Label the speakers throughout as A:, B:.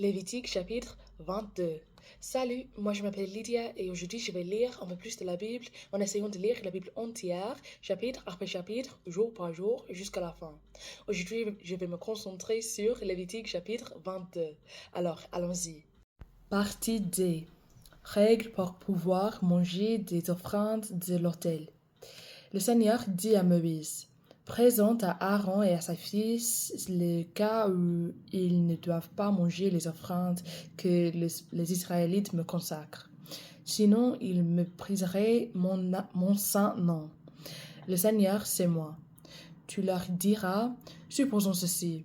A: Lévitique chapitre 22. Salut, moi je m'appelle Lydia et aujourd'hui je vais lire un peu plus de la Bible en essayant de lire la Bible entière, chapitre après chapitre, jour par jour, jusqu'à la fin. Aujourd'hui je vais me concentrer sur Lévitique chapitre 22. Alors, allons-y. Partie D. Règles pour pouvoir manger des offrandes de l'autel. Le Seigneur dit à Moïse: présente à Aaron et à sa fils le cas où ils ne doivent pas manger les offrandes que les Israélites me consacrent. Sinon, ils me briseraient mon saint nom. Le Seigneur, c'est moi. Tu leur diras: supposons ceci.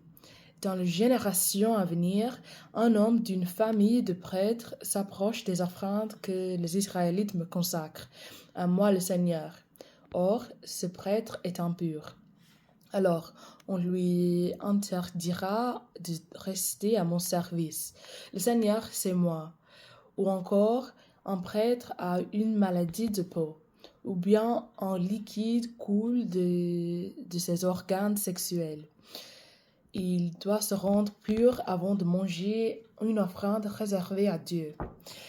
A: Dans les générations à venir, un homme d'une famille de prêtres s'approche des offrandes que les Israélites me consacrent, à moi le Seigneur. Or, ce prêtre est impur. Alors, on lui interdira de rester à mon service. Le Seigneur, c'est moi. Ou encore, un prêtre a une maladie de peau, ou bien un liquide coule de ses organes sexuels. Il doit se rendre pur avant de manger une offrande réservée à Dieu.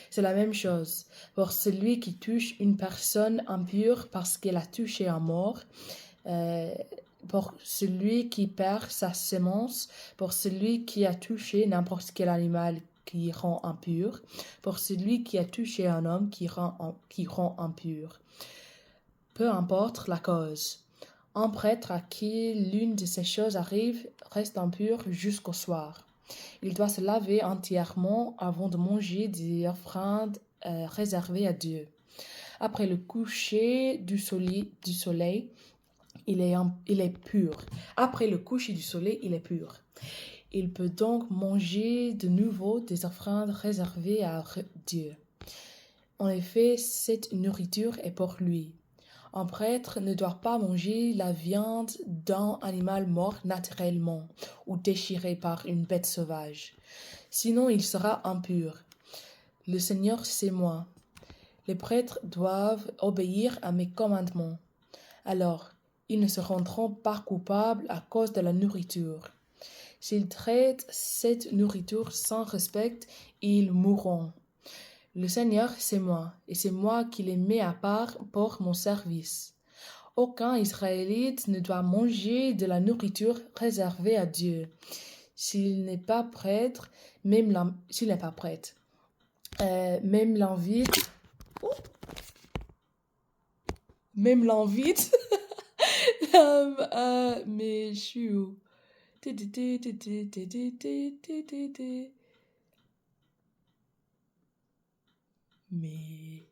A: C'est la même chose pour celui qui touche une personne impure parce qu'elle a touché un mort, pour celui qui perd sa semence, pour celui qui a touché n'importe quel animal qui rend impur, pour celui qui a touché un homme qui rend impur. Peu importe la cause. Un prêtre à qui l'une de ces choses arrive reste impur jusqu'au soir. Il doit se laver entièrement avant de manger des offrandes réservées à Dieu. Après le coucher du soleil, il est pur. Après le coucher du soleil, il est pur. Il peut donc manger de nouveau des offrandes réservées à Dieu. En effet, cette nourriture est pour lui. Un prêtre ne doit pas manger la viande d'un animal mort naturellement ou déchiré par une bête sauvage. Sinon, il sera impur. Le Seigneur, c'est moi. Les prêtres doivent obéir à mes commandements. Alors, ils ne se rendront pas coupables à cause de la nourriture. S'ils traitent cette nourriture sans respect, ils mourront. Le Seigneur, c'est moi, et c'est moi qui les mets à part pour mon service. Aucun Israélite ne doit manger de la nourriture réservée à Dieu, s'il n'est pas prêtre, même l'invite, mais je suis où? Mais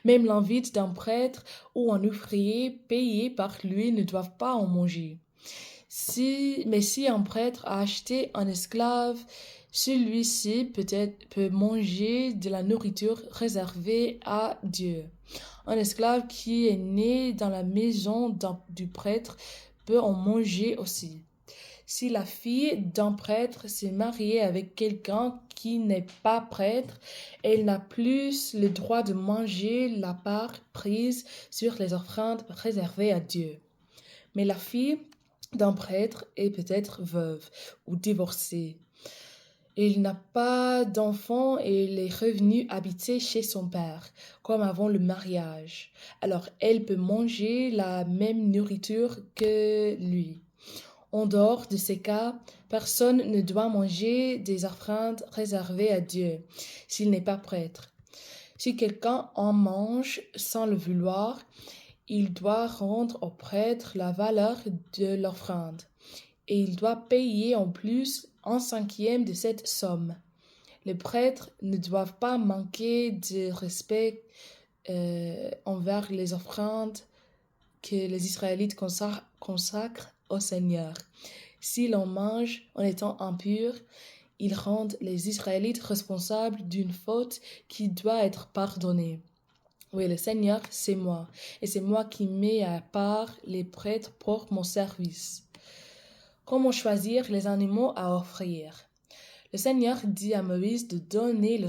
A: même l'invite d'un prêtre ou un ouvrier payé par lui ne doivent pas en manger. Mais si un prêtre a acheté un esclave, celui-ci peut manger de la nourriture réservée à Dieu. Un esclave qui est né dans la maison du prêtre peut en manger aussi. Si la fille d'un prêtre s'est mariée avec quelqu'un qui n'est pas prêtre, elle n'a plus le droit de manger la part prise sur les offrandes réservées à Dieu. Mais la fille d'un prêtre est peut-être veuve ou divorcée. Il n'a pas d'enfant et il est revenu habiter chez son père, comme avant le mariage. Alors elle peut manger la même nourriture que lui. En dehors de ces cas, personne ne doit manger des offrandes réservées à Dieu, s'il n'est pas prêtre. Si quelqu'un en mange sans le vouloir, il doit rendre au prêtre la valeur de l'offrande, et il doit payer en plus 1/5 de cette somme. Les prêtres ne doivent pas manquer de respect envers les offrandes que les Israélites consacrent au Seigneur. Si l'on mange en étant impur, ils rendent les Israélites responsables d'une faute qui doit être pardonnée. Oui, le Seigneur, c'est moi, et c'est moi qui mets à part les prêtres pour mon service. Comment choisir les animaux à offrir? Le Seigneur dit à Moïse de donner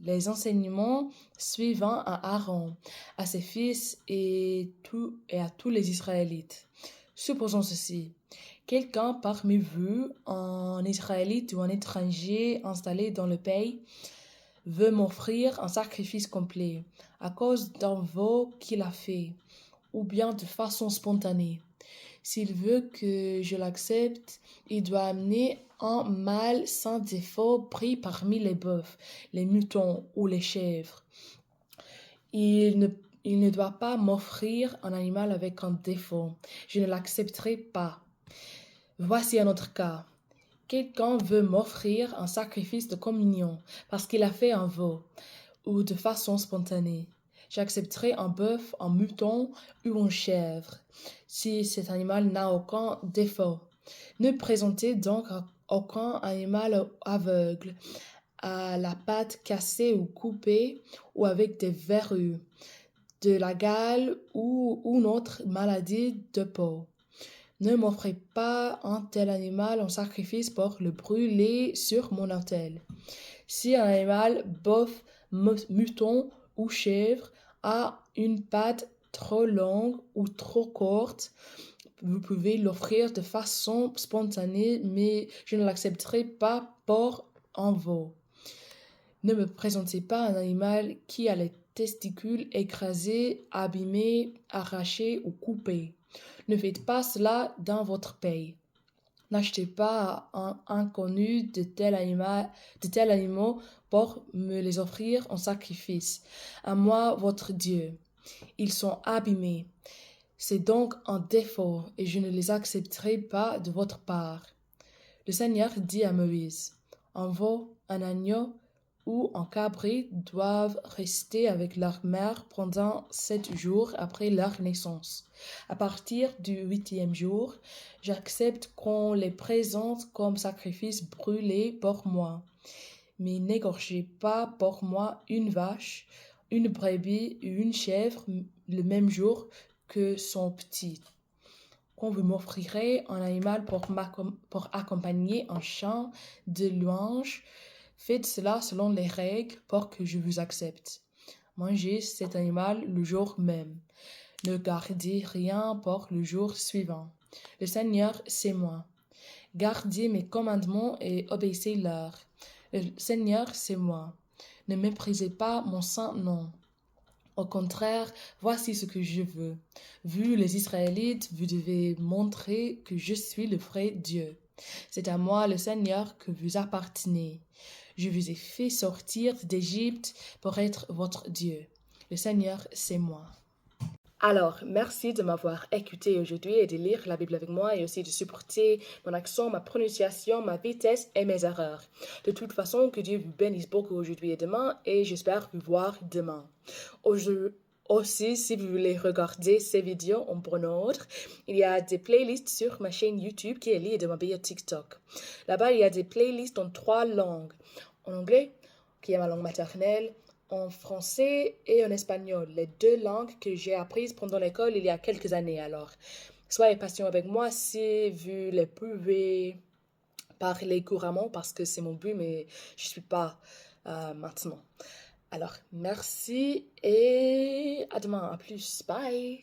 A: les enseignements suivants à Aaron, à ses fils et à tous les Israélites. Supposons ceci. Quelqu'un parmi vous, un Israélite ou un étranger installé dans le pays, veut m'offrir un sacrifice complet à cause d'un veau qu'il a fait, ou bien de façon spontanée. S'il veut que je l'accepte, il doit amener un mâle sans défaut pris parmi les bœufs, les moutons ou les chèvres. Il ne, il ne doit pas m'offrir un animal avec un défaut. Je ne l'accepterai pas. Voici un autre cas. Quelqu'un veut m'offrir un sacrifice de communion parce qu'il a fait un veau ou de façon spontanée. J'accepterai un bœuf, un mouton ou une chèvre si cet animal n'a aucun défaut. Ne présentez donc aucun animal aveugle, à la patte cassée ou coupée ou avec des verrues, de la gale ou une autre maladie de peau. Ne m'offrez pas un tel animal en sacrifice pour le brûler sur mon autel. Si un animal, bœuf, mouton ou chèvre, a une patte trop longue ou trop courte, vous pouvez l'offrir de façon spontanée, mais je ne l'accepterai pas pour un veau. Ne me présentez pas un animal qui a les testicules écrasés, abîmés, arrachés ou coupés. Ne faites pas cela dans votre pays. N'achetez pas à un inconnu de tels animaux pour me les offrir en sacrifice. À moi, votre Dieu. Ils sont abîmés. C'est donc un défaut et je ne les accepterai pas de votre part. Le Seigneur dit à Moïse, un veau, un agneau ou un cabri doivent rester avec leur mère pendant 7 jours après leur naissance. À partir du 8e jour, j'accepte qu'on les présente comme sacrifice brûlé pour moi. Mais n'égorgez pas pour moi une vache, une brebis ou une chèvre le même jour que son petit. Quand vous m'offrirez un animal pour accompagner un chant de louange, faites cela selon les règles pour que je vous accepte. Mangez cet animal le jour même. Ne gardez rien pour le jour suivant. Le Seigneur, c'est moi. Gardez mes commandements et obéissez-leur. Le Seigneur, c'est moi. Ne méprisez pas mon saint nom. Au contraire, voici ce que je veux. Vu les Israélites, vous devez montrer que je suis le vrai Dieu. C'est à moi, le Seigneur, que vous appartenez. Je vous ai fait sortir d'Égypte pour être votre Dieu. Le Seigneur, c'est moi. Alors, merci de m'avoir écouté aujourd'hui et de lire la Bible avec moi et aussi de supporter mon accent, ma prononciation, ma vitesse et mes erreurs. De toute façon, que Dieu vous bénisse beaucoup aujourd'hui et demain et j'espère vous voir demain. Aussi, si vous voulez regarder ces vidéos en bon ordre, il y a des playlists sur ma chaîne YouTube qui est liée de ma bio TikTok. Là-bas, il y a des playlists en 3 langues. En anglais, qui est ma langue maternelle, en français et en espagnol, les 2 langues que j'ai apprises pendant l'école il y a quelques années. Alors, soyez patient avec moi si vous les pouvez parler couramment parce que c'est mon but, mais je ne suis pas maintenant. Alors, merci et à demain, à plus, bye!